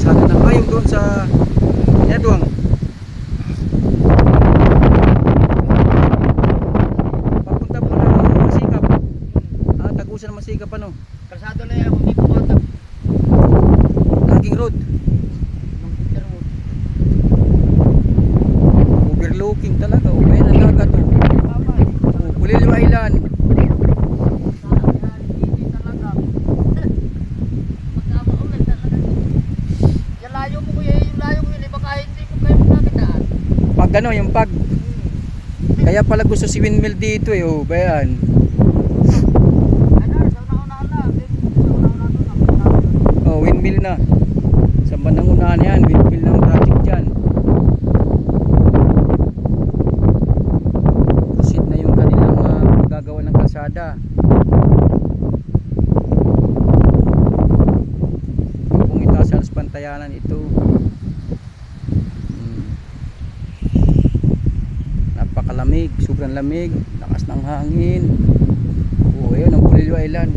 kalsada na ayun doon sa Edwang. Papunta po ng Masikap. Tagusan ng Masikap ano. Kalsado na yan, hindi pumatag. Laging road. Overlooking talaga. Oh, ayun ang dagat oh. Oh, Pulilio Island. Pag ano, yung pag kaya pala gusto si windmill dito eh, oh, bayan. Oh, windmill na. Sa bandang unahan yan, windmill ng project dyan. Proceed na yung kanilang gagawa ng kalsada. Kung itaas sa pantayanan ito. Napakalamig, sobrang lamig, lakas ng hangin. Oh, ayun ang Pulilio Island.